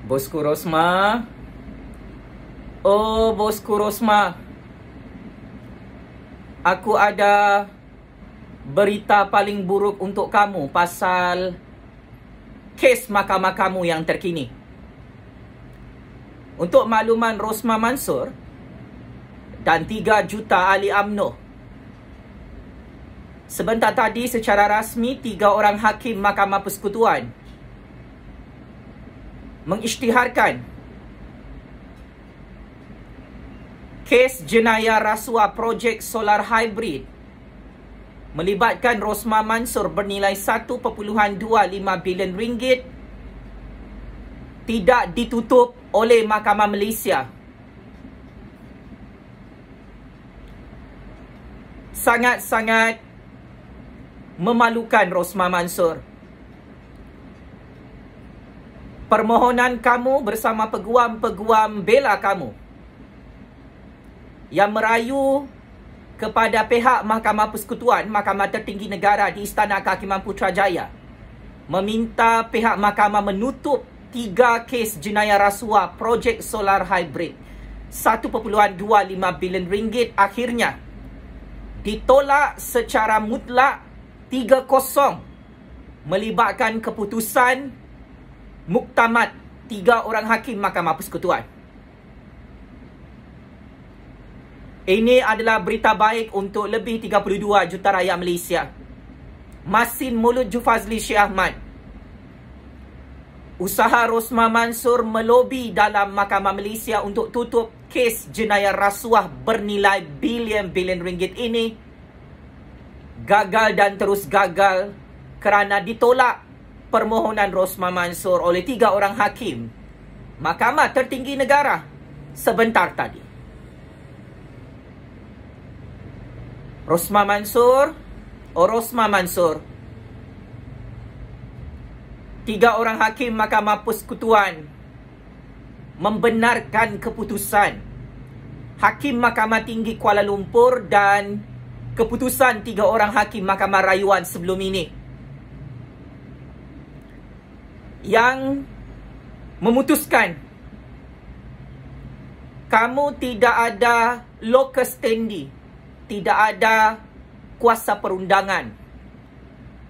Bosku Rosma. Oh, Bosku Rosma. Aku ada berita paling buruk untuk kamu pasal kes mahkamah kamu yang terkini. Untuk makluman Rosma Mansor dan 3 juta ahli UMNO, sebentar tadi secara rasmi 3 orang hakim Mahkamah Persekutuan mengisytiharkan kes jenayah rasuah projek solar hybrid melibatkan Rosma Mansor bernilai 1.25 bilion ringgit tidak ditutup oleh Mahkamah Malaysia. Sangat-sangat memalukan, Rosma Mansor. Permohonan kamu bersama peguam-peguam bela kamu yang merayu kepada pihak Mahkamah Persekutuan, Mahkamah Tertinggi Negara di Istana Kehakiman Putrajaya, meminta pihak mahkamah menutup 3 kes jenayah rasuah projek solar hybrid 1.25 bilion ringgit akhirnya ditolak secara mutlak 3-0 melibatkan keputusan muktamad 3 orang hakim Mahkamah Persekutuan. Ini adalah berita baik untuk lebih 32 juta rakyat Malaysia. Masin mulut Jufazli Syekh Ahmad. Usaha Rosma Mansor melobi dalam Mahkamah Malaysia untuk tutup kes jenayah rasuah bernilai bilion-bilion ringgit ini gagal dan terus gagal kerana ditolak permohonan Rosma Mansor oleh 3 orang hakim Mahkamah Tertinggi Negara sebentar tadi. Rosma Mansor, Rosma Mansor, 3 orang hakim Mahkamah Persekutuan membenarkan keputusan Hakim Mahkamah Tinggi Kuala Lumpur dan keputusan 3 orang hakim Mahkamah Rayuan sebelum ini yang memutuskan kamu tidak ada locus standi, tidak ada kuasa perundangan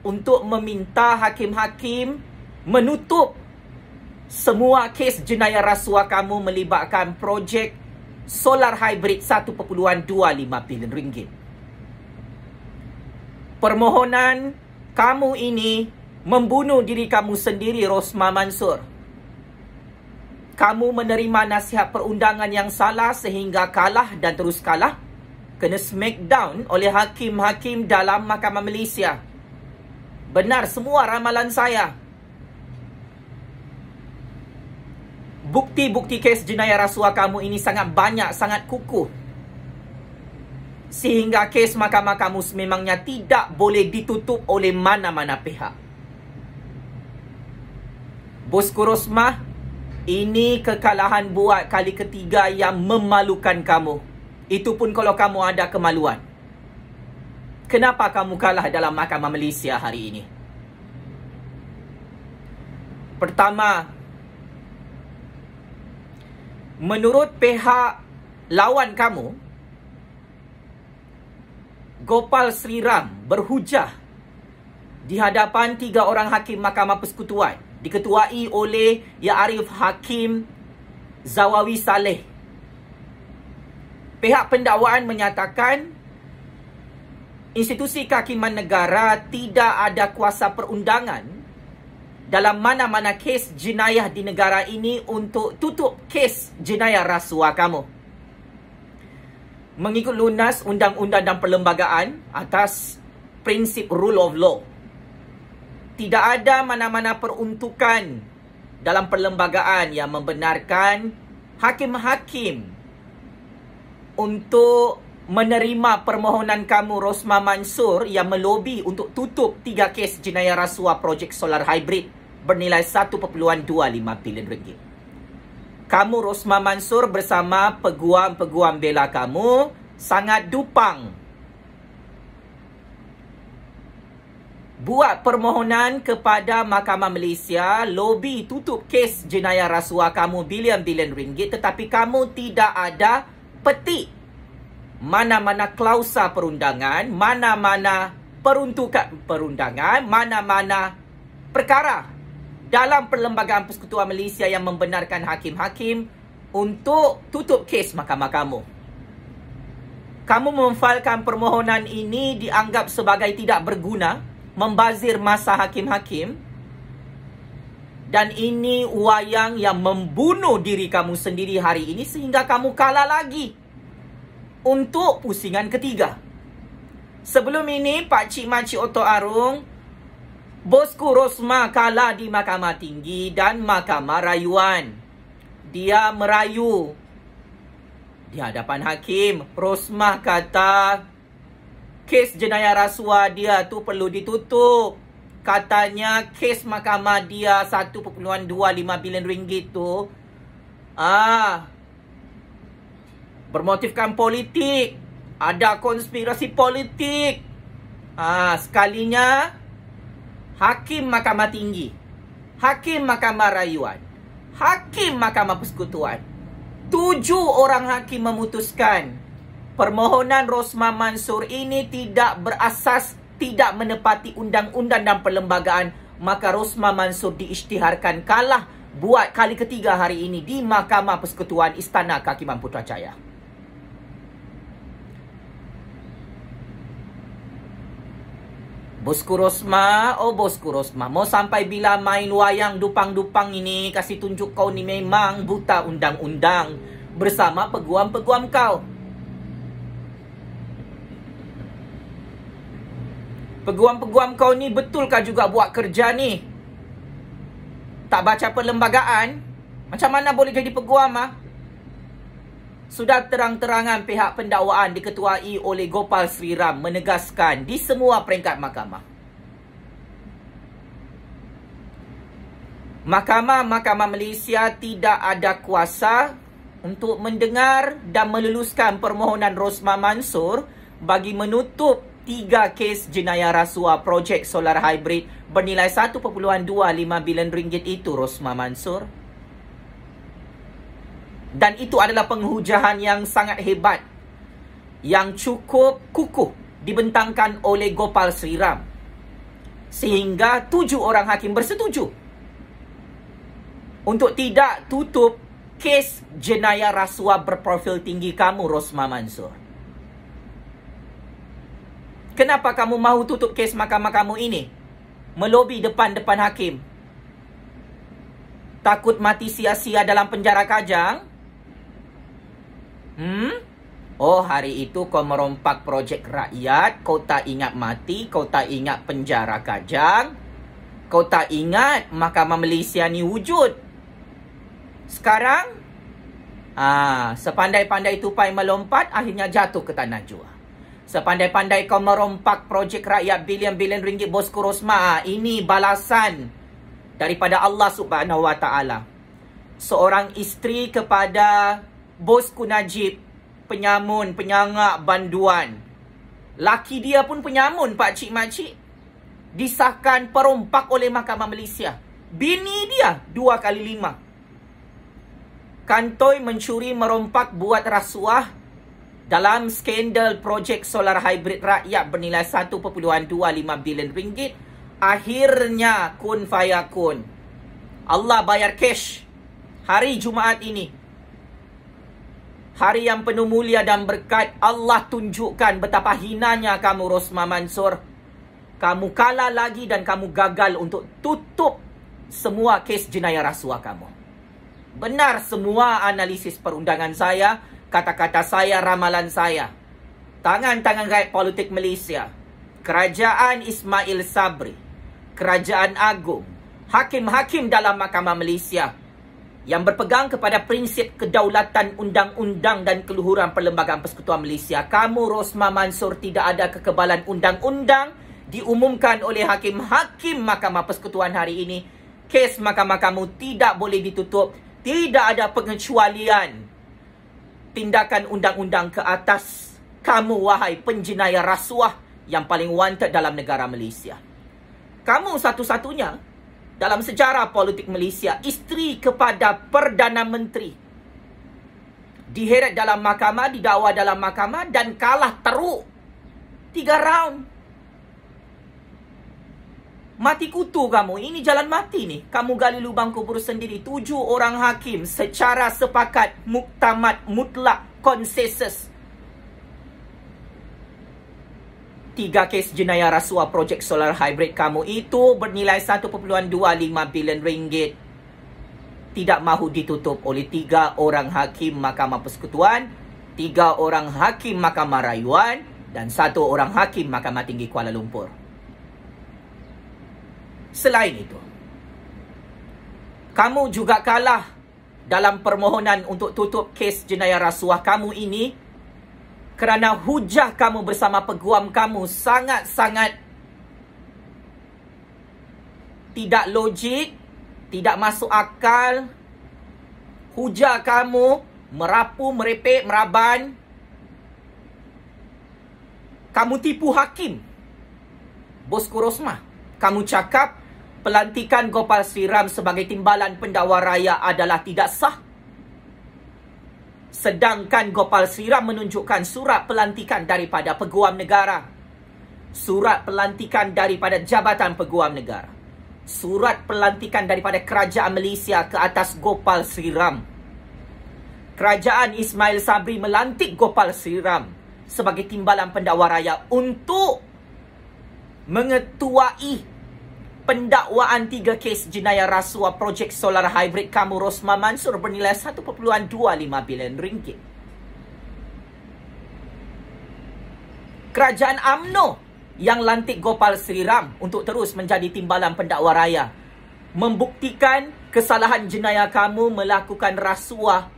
untuk meminta hakim-hakim menutup semua kes jenayah rasuah kamu melibatkan projek solar hybrid 1.25 bilion ringgit. Permohonan kamu ini membunuh diri kamu sendiri, Rosma Mansor. Kamu menerima nasihat perundangan yang salah sehingga kalah dan terus kalah, kena smackdown oleh hakim-hakim dalam Mahkamah Malaysia. Benar semua ramalan saya. Bukti-bukti kes jenayah rasuah kamu ini sangat banyak, sangat kukuh, sehingga kes mahkamah kamu sememangnya tidak boleh ditutup oleh mana-mana pihak. Bosku Rosma, ini kekalahan buat kali ketiga yang memalukan kamu. Itu pun kalau kamu ada kemaluan. Kenapa kamu kalah dalam Mahkamah Malaysia hari ini? Pertama, menurut pihak lawan kamu, Gopal Sriram berhujah di hadapan 3 orang hakim Mahkamah Persekutuan diketuai oleh Ya Arif Hakim Zawawi Saleh. Pihak pendakwaan menyatakan institusi kehakiman negara tidak ada kuasa perundangan dalam mana-mana kes jenayah di negara ini untuk tutup kes jenayah rasuah kamu. Mengikut lunas undang-undang dan perlembagaan atas prinsip rule of law, tidak ada mana-mana peruntukan dalam perlembagaan yang membenarkan hakim-hakim untuk menerima permohonan kamu, Rosma Mansor, yang melobi untuk tutup 3 kes jenayah rasuah projek solar hybrid bernilai 1.25 bilion ringgit. Kamu, Rosma Mansor, bersama peguam-peguam bela kamu sangat dupang buat permohonan kepada Mahkamah Malaysia, lobi tutup kes jenayah rasuah kamu bilion-bilion ringgit, tetapi kamu tidak ada petik mana-mana klausa perundangan, mana-mana peruntukan perundangan, mana-mana perkara dalam Perlembagaan Persekutuan Malaysia yang membenarkan hakim-hakim untuk tutup kes mahkamah kamu. Kamu memfailkan permohonan ini dianggap sebagai tidak berguna, membazir masa hakim-hakim, dan ini wayang yang membunuh diri kamu sendiri hari ini sehingga kamu kalah lagi untuk pusingan ketiga. Sebelum ini, Pak Cik Makcik Oto Arung, bosku Rosma kalah di Mahkamah Tinggi dan Mahkamah Rayuan. Dia merayu di hadapan hakim. Rosma kata kes jenayah rasuah dia tu perlu ditutup. Katanya kes mahkamah dia 1.25 bilion ringgit tu bermotifkan politik, ada konspirasi politik. Sekalinya hakim Mahkamah Tinggi, hakim Mahkamah Rayuan, hakim Mahkamah Persekutuan, 7 orang hakim memutuskan permohonan Rosma Mansor ini tidak berasas, tidak menepati undang-undang dan perlembagaan. Maka Rosma Mansor diisytiharkan kalah buat kali ketiga hari ini di Mahkamah Persekutuan Istana Kehakiman Putrajaya. Bosku Rosma, oh bosku Rosma, mau sampai bila main wayang dupang-dupang ini? Kasih tunjuk kau ni memang buta undang-undang bersama peguam-peguam kau. Peguam-peguam kau ni betulkah juga buat kerja ni? Tak baca perlembagaan? Macam mana boleh jadi peguam Sudah terang-terangan pihak pendakwaan diketuai oleh Gopal Sriram menegaskan di semua peringkat mahkamah. Mahkamah Malaysia tidak ada kuasa untuk mendengar dan meluluskan permohonan Rosma Mansor bagi menutup 3 kes jenayah rasuah projek solar hybrid bernilai 1.25 bilion ringgit itu, Rosma Mansor. Dan itu adalah penghujahan yang sangat hebat, yang cukup kukuh dibentangkan oleh Gopal Sriram, sehingga 7 orang hakim bersetuju untuk tidak tutup kes jenayah rasuah berprofil tinggi kamu, Rosma Mansor. Kenapa kamu mahu tutup kes mahkamah kamu ini? Melobi depan-depan hakim. Takut mati sia-sia dalam penjara Kajang? Oh, hari itu kau merompak projek rakyat, kau tak ingat mati, kau tak ingat penjara Kajang, kau tak ingat Mahkamah Malaysia ni wujud. Sekarang, sepandai-pandai tupai melompat, akhirnya jatuh ke tanah jua. Sepandai-pandai kau merompak projek rakyat bilion-bilion ringgit, bosku Rosma, ini balasan daripada Allah Subhanahu Wa Taala. Seorang isteri kepada bosku Najib, penyamun, penyangak banduan. Laki dia pun penyamun, Pak Cik Makcik. Disahkan perompak oleh Mahkamah Malaysia. Bini dia 2 kali 5. Kantoi mencuri merompak buat rasuah dalam skandal projek solar hybrid rakyat bernilai 1.25 bilion ringgit. Akhirnya kun fayakun, Allah bayar cash hari Jumaat ini. Hari yang penuh mulia dan berkat. Allah tunjukkan betapa hinanya kamu, Rosma Mansor. Kamu kalah lagi dan kamu gagal untuk tutup semua kes jenayah rasuah kamu. Benar semua analisis perundangan saya, kata-kata saya, ramalan saya. Tangan-tangan rakyat politik Malaysia, Kerajaan Ismail Sabri, Kerajaan Agung, hakim-hakim dalam Mahkamah Malaysia yang berpegang kepada prinsip kedaulatan undang-undang dan keluhuran Perlembagaan Persekutuan Malaysia. Kamu, Rosma Mansor, tidak ada kekebalan undang-undang diumumkan oleh hakim-hakim Mahkamah Persekutuan hari ini. Kes mahkamah kamu tidak boleh ditutup. Tidak ada pengecualian tindakan undang-undang ke atas kamu, wahai penjenayah rasuah yang paling wanted dalam negara Malaysia. Kamu satu-satunya dalam sejarah politik Malaysia, isteri kepada Perdana Menteri, diheret dalam mahkamah, didakwa dalam mahkamah dan kalah teruk 3 round. Mati kutu kamu. Ini jalan mati ni. Kamu gali lubang kubur sendiri. 7 orang hakim secara sepakat, muktamad, mutlak, konsensus. 3 kes jenayah rasuah projek solar hybrid kamu itu bernilai 1.25 bilion ringgit. Tidak mahu ditutup oleh 3 orang hakim Mahkamah Persekutuan, 3 orang hakim Mahkamah Rayuan dan 1 orang hakim Mahkamah Tinggi Kuala Lumpur. Selain itu, kamu juga kalah dalam permohonan untuk tutup kes jenayah rasuah kamu ini kerana hujah kamu bersama peguam kamu sangat-sangat tidak logik, tidak masuk akal. Hujah kamu merapu, merepek, meraban. Kamu tipu hakim. Bosku Rosmah, kamu cakap pelantikan Gopal Sri Ram sebagai timbalan pendakwa raya adalah tidak sah. Sedangkan Gopal Sri Ram menunjukkan surat pelantikan daripada Peguam Negara, surat pelantikan daripada Jabatan Peguam Negara, surat pelantikan daripada Kerajaan Malaysia ke atas Gopal Sri Ram. Kerajaan Ismail Sabri melantik Gopal Sri Ram sebagai timbalan pendakwa raya untuk mengetuai pendakwaan 3 kes jenayah rasuah projek solar hybrid kamu Rosmah Mansor bernilai 1.25 bilion ringgit. Kerajaan UMNO yang lantik Gopal Sri Ram untuk terus menjadi timbalan pendakwa raya membuktikan kesalahan jenayah kamu melakukan rasuah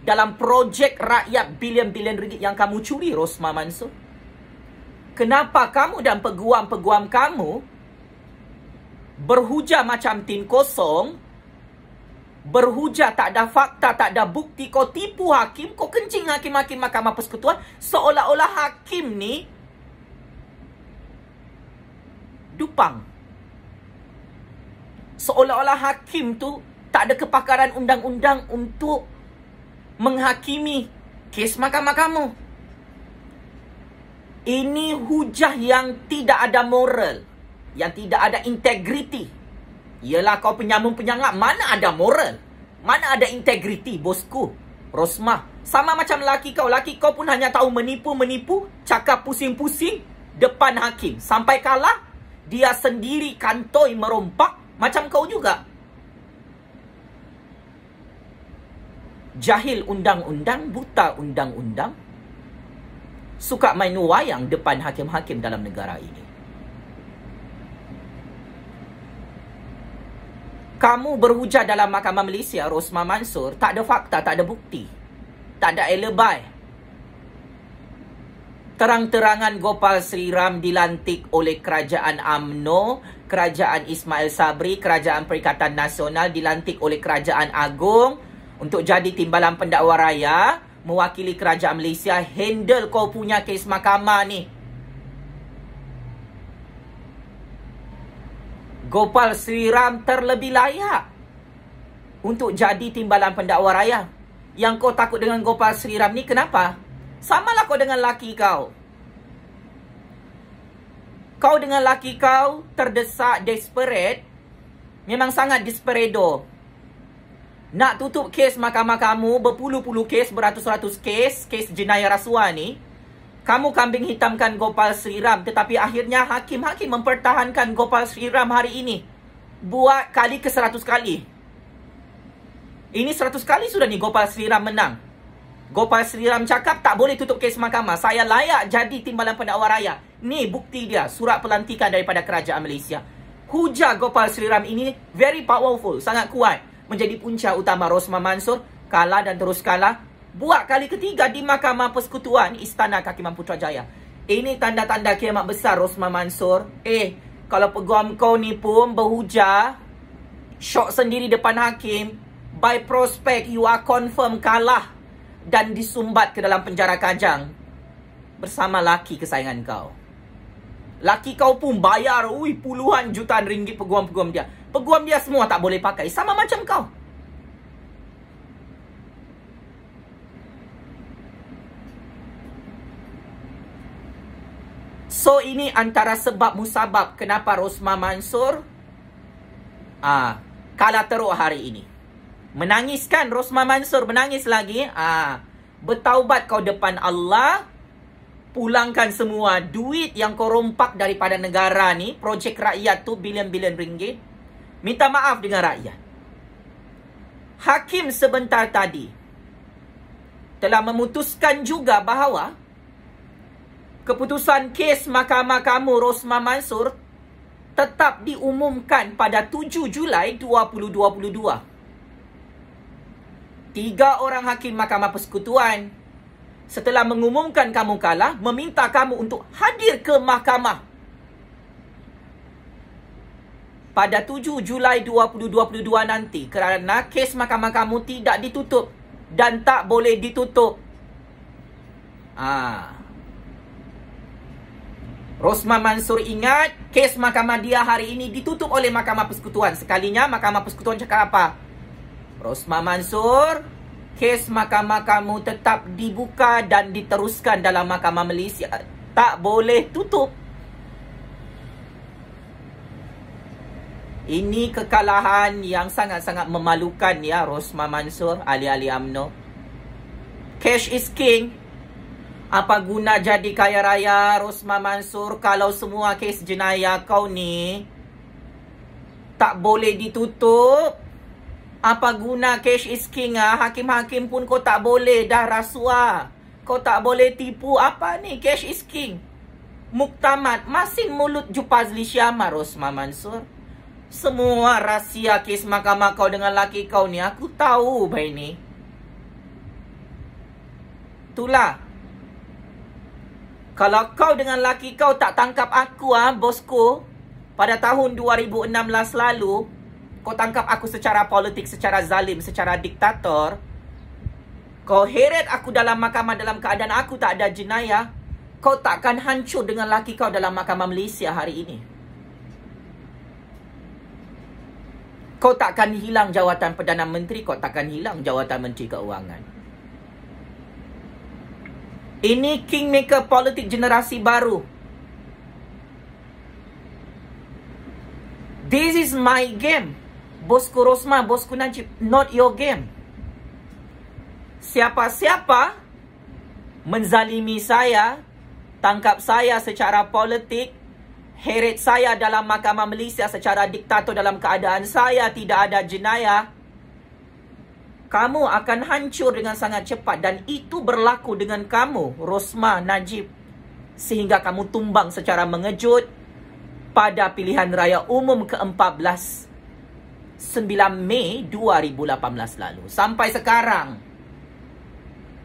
dalam projek rakyat bilion-bilion ringgit yang kamu curi, Rosmah Mansor. Kenapa kamu dan peguam-peguam kamu berhujah macam tin kosong, berhujah tak ada fakta, tak ada bukti, kau tipu hakim, kau kencing hakim-hakim Mahkamah Persekutuan, seolah-olah hakim ni dupang. Seolah-olah hakim tu tak ada kepakaran undang-undang untuk menghakimi kes mahkamah kamu. Ini hujah yang tidak ada moral, yang tidak ada integriti. Yelah, kau penyamun-penyangap, mana ada moral, mana ada integriti, bosku Rosmah. Sama macam laki kau pun hanya tahu menipu-menipu, cakap pusing-pusing depan hakim. Sampai kalah, dia sendiri kantoi merompak, macam kau juga. Jahil undang-undang, buta undang-undang, suka main wayang depan hakim-hakim dalam negara ini. Kamu berhujah dalam Mahkamah Malaysia, Rosmah Mansor, tak ada fakta, tak ada bukti, tak ada alibi. Terang-terangan Gopal Sri Ram dilantik oleh Kerajaan UMNO, Kerajaan Ismail Sabri, Kerajaan Perikatan Nasional, dilantik oleh Kerajaan Agung untuk jadi timbalan pendakwa raya, mewakili Kerajaan Malaysia, handle kau punya kes mahkamah ni. Gopal Sri Ram terlebih layak untuk jadi timbalan pendakwa raya. Yang kau takut dengan Gopal Sri Ram ni kenapa? Samalah kau dengan laki kau. Kau dengan laki kau terdesak, desperate, memang sangat desperado. Nak tutup kes mahkamah kamu, berpuluh-puluh kes, beratus-ratus kes jenayah rasuah ni. Kamu kambing hitamkan Gopal Sri Ram, tetapi akhirnya hakim-hakim mempertahankan Gopal Sri Ram hari ini. Buat kali ke 100 kali. Ini 100 kali sudah ni Gopal Sri Ram menang. Gopal Sri Ram cakap tak boleh tutup kes mahkamah. Saya layak jadi timbalan pendakwa raya. Ni bukti dia, surat pelantikan daripada Kerajaan Malaysia. Hujah Gopal Sri Ram ini very powerful, sangat kuat. Menjadi punca utama Rosmah Mansor kalah dan terus kalah. Buat kali ketiga di Mahkamah Persekutuan Istana Kehakiman Putrajaya. Ini tanda-tanda kiamat besar, Rosmah Mansor. Kalau peguam kau ni pun berhujah, syok sendiri depan hakim, by prospect you are confirm kalah dan disumbat ke dalam penjara Kajang bersama laki kesayangan kau. Laki kau pun bayar puluhan jutaan ringgit peguam-peguam dia. Peguam dia semua tak boleh pakai. Sama macam kau. So ini antara sebab musabab kenapa Rosmah Mansur kalah teruk hari ini. Menangis kan Rosmah Mansur, menangis lagi. Bertaubat kau depan Allah. Pulangkan semua duit yang kau rompak daripada negara ni, projek rakyat tu bilion-bilion ringgit. Minta maaf dengan rakyat. Hakim sebentar tadi telah memutuskan juga bahawa keputusan kes mahkamah kamu Rosmah Mansur tetap diumumkan pada 7 Julai 2022. 3 orang hakim Mahkamah Persekutuan setelah mengumumkan kamu kalah, meminta kamu untuk hadir ke mahkamah pada 7 Julai 2022 nanti kerana kes mahkamah kamu tidak ditutup dan tak boleh ditutup. Rosmah Mansur ingat kes mahkamah dia hari ini ditutup oleh Mahkamah Persekutuan. Sekalinya Mahkamah Persekutuan cakap apa? Rosmah Mansur, kes mahkamah kamu tetap dibuka dan diteruskan dalam Mahkamah Malaysia. Tak boleh tutup. Ini kekalahan yang sangat-sangat memalukan ya Rosmah Mansur, ahli-ahli UMNO. Cash is king. Apa guna jadi kaya raya Rosmah Mansur kalau semua kes jenayah kau ni tak boleh ditutup? Apa guna cash is king? Hakim-hakim pun kau tak boleh dah rasuah. Kau tak boleh tipu. Apa ni cash is king? Muktamad, masin mulut Jupazli Syamar Rosmah Mansur. Semua rahsia kes mahkamah kau dengan laki kau ni aku tahu baik ni. Itulah. Kalau kau dengan laki kau tak tangkap aku bosku, pada tahun 2016 lalu, kau tangkap aku secara politik, secara zalim, secara diktator, kau heret aku dalam mahkamah dalam keadaan aku tak ada jenayah, kau takkan hancur dengan laki kau dalam Mahkamah Malaysia hari ini. Kau takkan hilang jawatan Perdana Menteri, kau takkan hilang jawatan Menteri Keuangan. Ini kingmaker politik generasi baru. This is my game. Bosku Rosmah, bosku Najib, not your game. Siapa-siapa menzalimi saya, tangkap saya secara politik, heret saya dalam Mahkamah Malaysia secara diktator dalam keadaan saya tidak ada jenayah, kamu akan hancur dengan sangat cepat. Dan itu berlaku dengan kamu, Rosmah Najib. Sehingga kamu tumbang secara mengejut pada pilihan raya umum ke-14 9 Mei 2018 lalu. Sampai sekarang,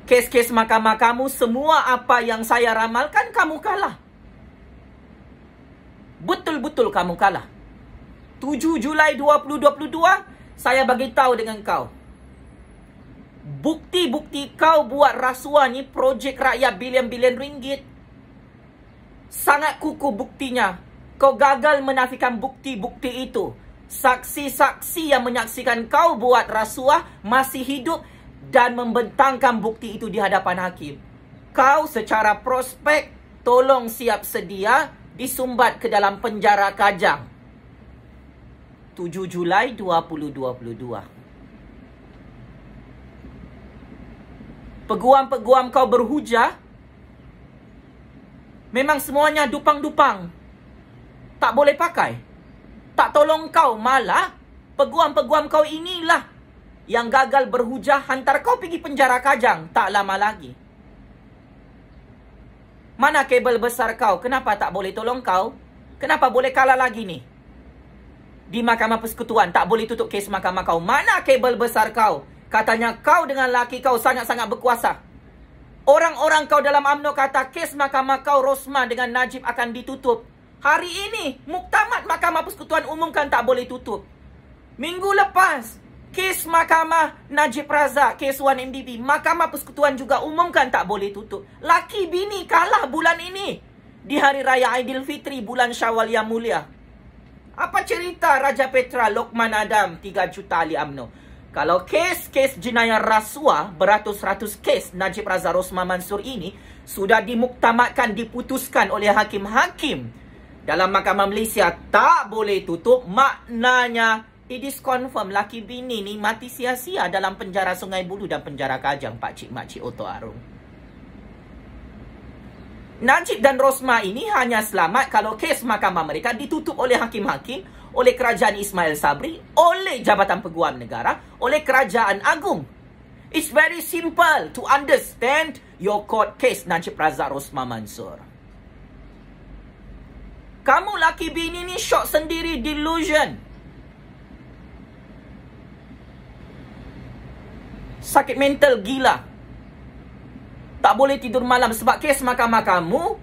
kes-kes mahkamah kamu, semua apa yang saya ramalkan, kamu kalah. Betul-betul kamu kalah. 7 Julai 2022, saya bagi tahu dengan kau. Bukti-bukti kau buat rasuah ni, projek rakyat bilion-bilion ringgit, sangat kukuh buktinya. Kau gagal menafikan bukti-bukti itu. Saksi-saksi yang menyaksikan kau buat rasuah masih hidup dan membentangkan bukti itu di hadapan hakim. Kau secara prospek, tolong siap sedia disumbat ke dalam penjara Kajang. 7 Julai 2022. Peguam-peguam kau berhujah, memang semuanya dupang-dupang. Tak boleh pakai. Tak tolong kau, malah peguam-peguam kau inilah yang gagal berhujah, hantar kau pergi penjara Kajang tak lama lagi. Mana kabel besar kau? Kenapa tak boleh tolong kau? Kenapa boleh kalah lagi ni? Di Mahkamah Persekutuan tak boleh tutup kes mahkamah kau. Mana kabel besar kau? Katanya kau dengan laki kau sangat-sangat berkuasa. Orang-orang kau dalam UMNO kata kes mahkamah kau Rosmah dengan Najib akan ditutup. Hari ini Muktamad Mahkamah Persekutuan umumkan tak boleh tutup. Minggu lepas kes mahkamah Najib Razak, kes 1MDB, Mahkamah Persekutuan juga umumkan tak boleh tutup. Laki bini kalah bulan ini. di Hari Raya Aidilfitri bulan Syawal yang mulia. Apa cerita Raja Petra Lokman Adam 3 juta ahli UMNO? Kalau kes-kes jenayah rasuah beratus-ratus kes Najib Razak Rosman Mansur ini sudah dimuktamadkan, diputuskan oleh hakim-hakim dalam Mahkamah Malaysia tak boleh tutup, maknanya it is confirm laki bini ni mati sia-sia dalam penjara Sungai Buloh dan penjara Kajang, pakcik-makcik Oto Arung. Najib dan Rosma ini hanya selamat kalau kes mahkamah mereka ditutup oleh hakim-hakim, oleh kerajaan Ismail Sabri, oleh Jabatan Peguam Negara, oleh Kerajaan Agung. It's very simple to understand your court case Najib Razak Rosman Mansur. Kamu laki bini ni shock sendiri, delusion. Sakit mental, gila. Tak boleh tidur malam sebab kes mahkamah kamu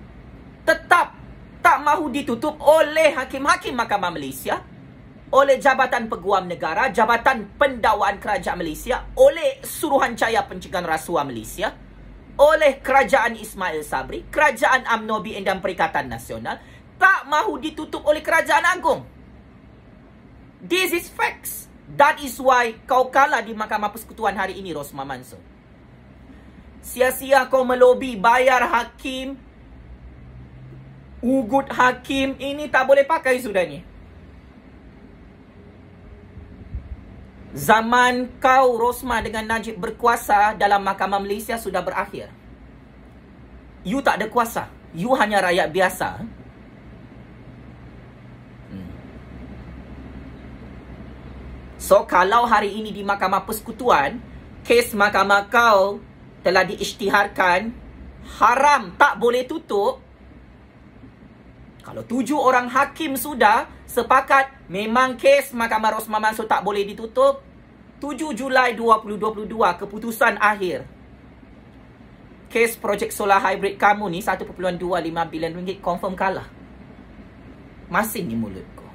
tetap tak mahu ditutup oleh hakim-hakim Mahkamah Malaysia, oleh Jabatan Peguam Negara, Jabatan Pendakwaan Kerajaan Malaysia, oleh Suruhanjaya Pencegahan Rasuah Malaysia, oleh Kerajaan Ismail Sabri, Kerajaan UMNO BN dan Perikatan Nasional. Tak mahu ditutup oleh Kerajaan Agung. This is facts. That is why kau kalah di Mahkamah Persekutuan hari ini, Rosman Mansur. Sia-sia kau melobi, bayar hakim, ugut hakim. Ini tak boleh pakai sudah ni. Zaman kau, Rosman, dengan Najib berkuasa dalam Mahkamah Malaysia sudah berakhir. You tak ada kuasa. You hanya rakyat biasa. So, kalau hari ini di Mahkamah Persekutuan, kes mahkamah kau telah diisytiharkan, haram, tak boleh tutup. Kalau 7 orang hakim sudah sepakat memang kes Mahkamah Rosman Mansur tak boleh ditutup, 7 Julai 2022 keputusan akhir. Kes projek solar hybrid kamu ni 1.25 bilion ringgit confirm kalah. Masin di mulut kau.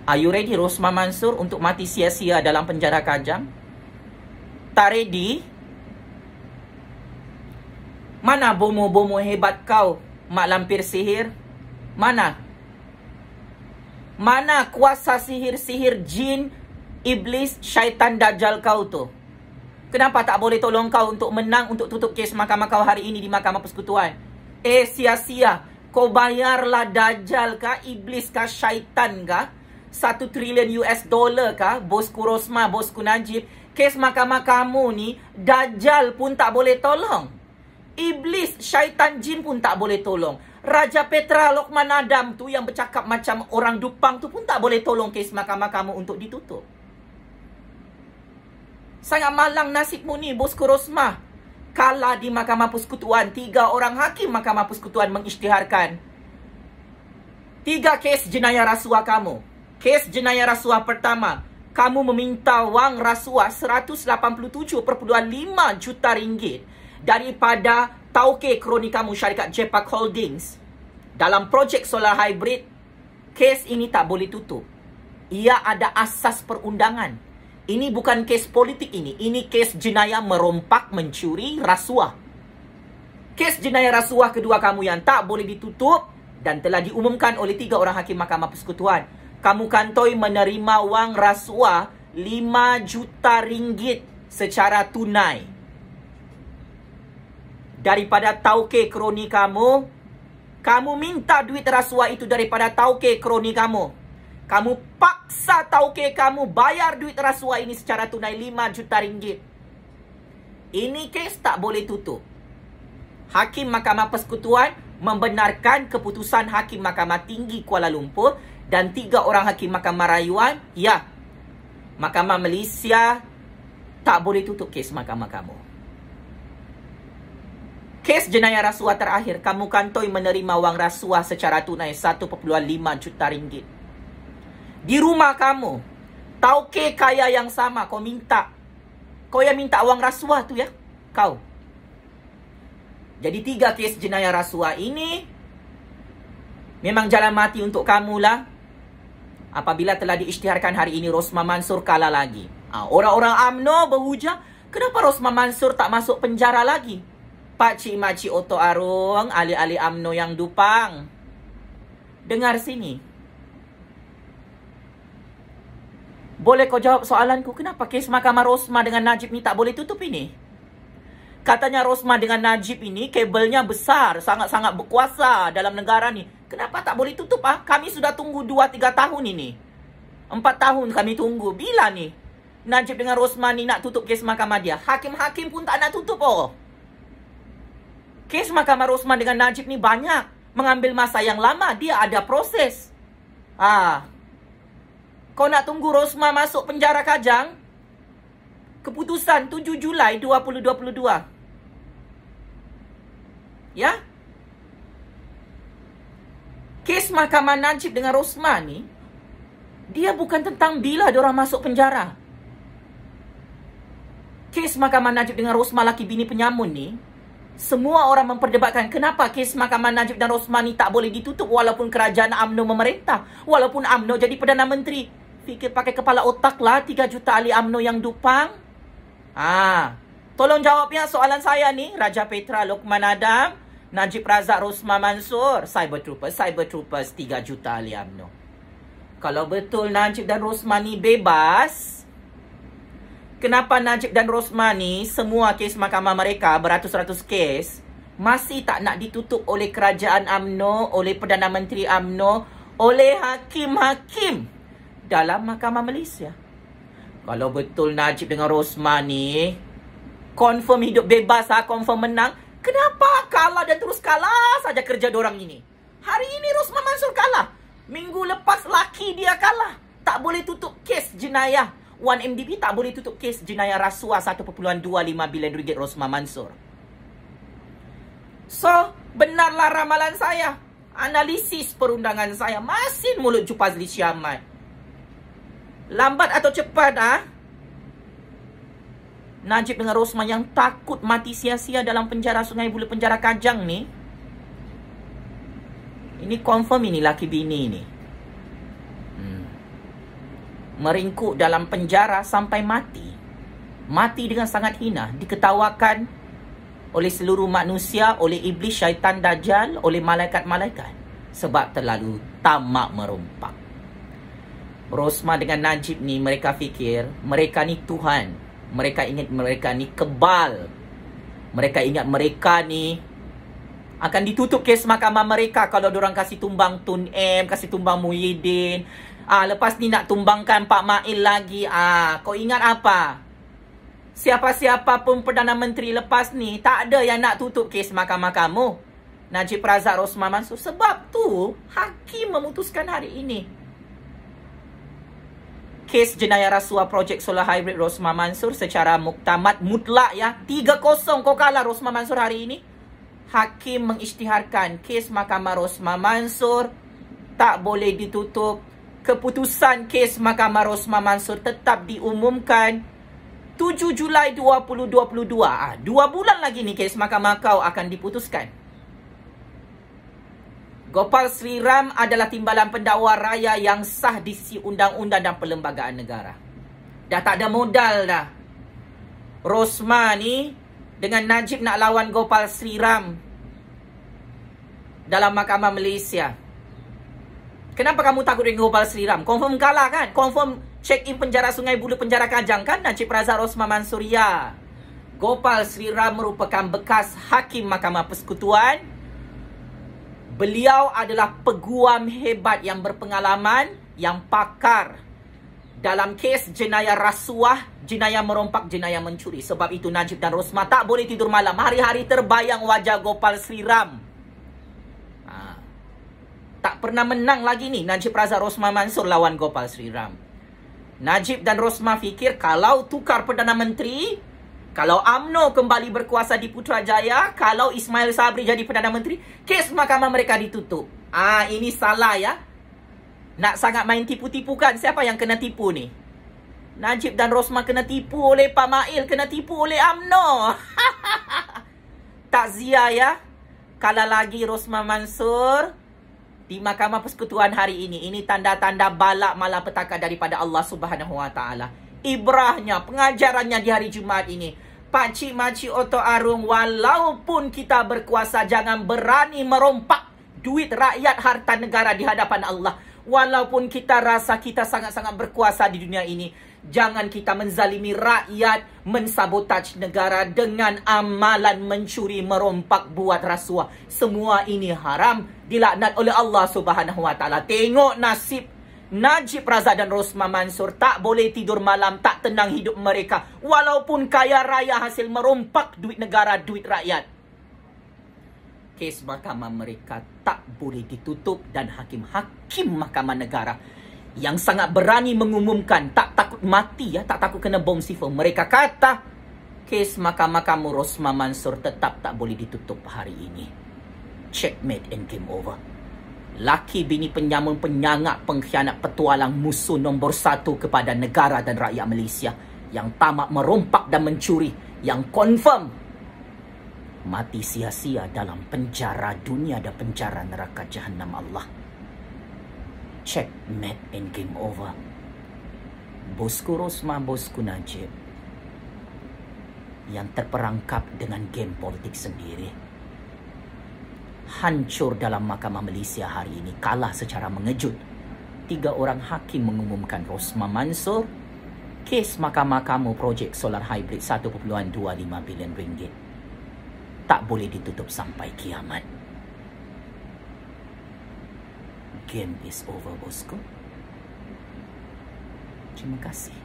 Are you ready, Rosman Mansur, untuk mati sia-sia dalam penjara Kajang? Tak ready? Mana bomo-bomo hebat kau, mak lampir sihir? Mana? Mana kuasa sihir-sihir jin, iblis, syaitan, dajjal kau tu? Kenapa tak boleh tolong kau untuk menang, untuk tutup kes mahkamah kau hari ini di Mahkamah Persekutuan? Sia-sia. Kau bayarlah dajjal kah, iblis kah, syaitan kah? 1 trilion US dollar kah, bosku Rosma, bosku Najib? Kes mahkamah kamu ni, dajjal pun tak boleh tolong. Iblis, syaitan, jin pun tak boleh tolong. Raja Petra Lokman Adam tu yang bercakap macam orang dupang tu pun tak boleh tolong kes mahkamah kamu untuk ditutup. Sangat malang nasibmu ni, bosku Rosma. Kalah di Mahkamah Persekutuan, 3 orang hakim Mahkamah Persekutuan mengisytiharkan 3 kes jenayah rasuah kamu. Kes jenayah rasuah pertama, kamu meminta wang rasuah 187.5 juta ringgit daripada tauke kroni kamu syarikat Jepak Holdings dalam projek solar hybrid. Kes ini tak boleh tutup. Ia ada asas perundangan. Ini bukan kes politik ini. Ini kes jenayah merompak, mencuri, rasuah. Kes jenayah rasuah kedua kamu yang tak boleh ditutup dan telah diumumkan oleh 3 orang hakim Mahkamah Persekutuan. Kamu kantoi menerima wang rasuah 5 juta ringgit secara tunai daripada tauke kroni kamu. Kamu minta duit rasuah itu daripada tauke kroni kamu. Kamu paksa tauke kamu bayar duit rasuah ini secara tunai 5 juta ringgit. Ini kes tak boleh tutup. Hakim Mahkamah Persekutuan membenarkan keputusan Hakim Mahkamah Tinggi Kuala Lumpur dan 3 orang hakim Mahkamah Rayuan. Ya, Mahkamah Malaysia tak boleh tutup kes mahkamah kamu. Kes jenayah rasuah terakhir, kamu kantoi menerima wang rasuah secara tunai 1.5 juta ringgit. Di rumah kamu, tauke kaya yang sama kau minta. Kau yang minta wang rasuah tu ya, kau. Jadi 3 kes jenayah rasuah ini memang jalan mati untuk kamulah. Apabila telah diisytiharkan hari ini, Rosman Mansur kalah lagi. Orang-orang UMNO berhujah, Kenapa Rosma Mansur tak masuk penjara lagi? Pakcik makcik Oto Arung, ahli-ahli UMNO yang dupang. Dengar sini. Boleh kau jawab soalanku, kenapa kes Mahkamah Rosma dengan Najib ni tak boleh tutup ini? Katanya Rosma dengan Najib ini kabelnya besar, sangat-sangat berkuasa dalam negara ni. Kenapa tak boleh tutup? Kami sudah tunggu 2-3 tahun ini. 4 tahun kami tunggu. Bila ni Najib dengan Rosma ni nak tutup kes mahkamah dia? Hakim-hakim pun tak nak tutup Kes Mahkamah Rosma dengan Najib ni banyak, mengambil masa yang lama. Dia ada proses. Kau nak tunggu Rosma masuk penjara Kajang? Keputusan 7 Julai 2022. Ya? Kes Mahkamah Najib dengan Rosma ni, dia bukan tentang bila diorang masuk penjara. Kes Mahkamah Najib dengan Rosma laki bini penyamun ni, semua orang memperdebatkan kenapa kes Mahkamah Najib dan Rosma ni tak boleh ditutup walaupun kerajaan UMNO memerintah, walaupun UMNO jadi Perdana Menteri. Fikir pakai kepala otak lah 3 juta ahli UMNO yang dupang. Tolong jawab ya soalan saya ni. Raja Petra, Lokman Adam, Najib Razak, Rosma Mansur, Cyber Troopers 3 juta ahli UMNO. Kalau betul Najib dan Rosma ni bebas, kenapa Najib dan Rosma ni semua kes mahkamah mereka beratus-ratus kes masih tak nak ditutup oleh kerajaan UMNO, oleh Perdana Menteri UMNO, oleh hakim-hakim dalam Mahkamah Malaysia? Kalau betul Najib dengan Rosma ni confirm hidup bebas, confirm menang, kenapa kalah dan terus kalah saja kerja dorang ini? Hari ini Rosma Mansur kalah, minggu lepas laki dia kalah. Tak boleh tutup kes jenayah 1MDB, tak boleh tutup kes jenayah rasuah 1.25 bilion ringgit Rosma Mansur. So, benarlah ramalan saya, analisis perundangan saya. Masin mulut Jupazli Syamad. Lambat atau cepat, Najib dengan Rosma yang takut mati sia-sia dalam penjara Sungai Buloh, penjara Kajang ni, ini confirm ini laki bini ni meringkuk dalam penjara sampai mati. Mati dengan sangat hina, diketawakan oleh seluruh manusia, oleh iblis, syaitan, dajjal, oleh malaikat-malaikat, sebab terlalu tamak merompak. Rosma dengan Najib ni, mereka fikir mereka ni Tuhan. Mereka ingat mereka ni kebal. Mereka ingat mereka ni akan ditutup kes mahkamah mereka kalau diorang kasih tumbang Tun M, kasih tumbang Muhyiddin. Lepas ni nak tumbangkan Pak Mail lagi. Kau ingat apa? Siapa-siapa pun Perdana Menteri lepas ni, tak ada yang nak tutup kes mahkamah kamu, Najib Razak, Rosma Mansur. Sebab tu hakim memutuskan hari ini kes jenayah rasuah projek solar hybrid Rosma Mansur secara muktamad mutlak ya. 3-0 kau kalah Rosma Mansur hari ini. Hakim mengisytiharkan kes Mahkamah Rosma Mansur tak boleh ditutup. Keputusan kes Mahkamah Rosma Mansur tetap diumumkan 7 Julai 2022. 2 bulan lagi ni kes mahkamah kau akan diputuskan. Gopal Sri Ram adalah timbalan pendakwa raya yang sah di sisi undang-undang dan perlembagaan negara. Dah tak ada modal dah. Rosma ni dengan Najib nak lawan Gopal Sri Ram dalam Mahkamah Malaysia. Kenapa kamu takut dengan Gopal Sri Ram? Confirm kalah kan? Confirm check in penjara Sungai Buloh, penjara Kajang kan? Najib Razak, Rosma Mansur, ya. Gopal Sri Ram merupakan bekas hakim Mahkamah Persekutuan. Beliau adalah peguam hebat yang berpengalaman, yang pakar dalam kes jenayah rasuah, jenayah merompak, jenayah mencuri. Sebab itu Najib dan Rosma tak boleh tidur malam. Hari-hari terbayang wajah Gopal Sri Ram. Tak pernah menang lagi ni Najib Razak, Rosma Mansur lawan Gopal Sri Ram. Najib dan Rosma fikir kalau tukar Perdana Menteri, kalau UMNO kembali berkuasa di Putrajaya, kalau Ismail Sabri jadi Perdana Menteri, kes mahkamah mereka ditutup. Ini salah ya. Nak sangat main tipu-tipu kan? Siapa yang kena tipu ni? Najib dan Rosma kena tipu oleh Pak Mail, kena tipu oleh UMNO. Takziah ya. Kalah lagi Rosma Mansur di Mahkamah Persekutuan hari ini. Ini tanda-tanda balak malapetaka daripada Allah Subhanahu Wa Taala. ibrahnya, pengajarannya di hari Jumaat ini. Pakcik makcik Oto Arung, walaupun kita berkuasa, jangan berani merompak duit rakyat, harta negara di hadapan Allah. Walaupun kita rasa kita sangat-sangat berkuasa di dunia ini, jangan kita menzalimi rakyat, mensabotaj negara dengan amalan mencuri, merompak, buat rasuah. Semua ini haram, dilaknat oleh Allah Subhanahu Wa Taala. Tengok nasib Najib Razak dan Rosmah Mansur, tak boleh tidur malam, tak tenang hidup mereka. Walaupun kaya raya hasil merompak duit negara, duit rakyat. Kes mahkamah mereka tak boleh ditutup, dan hakim-hakim mahkamah negara yang sangat berani mengumumkan, tak takut mati, tak takut kena bom C4. Mereka kata kes mahkamah kamu Rosmah Mansur tetap tak boleh ditutup hari ini. Checkmate and game over. Laki bini penyamun, penyangak, pengkhianat, petualang, musuh nombor 1 kepada negara dan rakyat Malaysia, yang tamak merompak dan mencuri, yang confirm mati sia-sia dalam penjara dunia dan penjara neraka Jahannam Allah. Checkmate and game over. Bosku Rosmah, bosku Najib, yang terperangkap dengan game politik sendiri, hancur dalam mahkamah Malaysia hari ini, kalah secara mengejut. 3 orang hakim mengumumkan Rosmah Mansur, kes mahkamah kamu projek solar hybrid 1.25 bilion ringgit tak boleh ditutup sampai kiamat. Game is over, bosku. Terima kasih.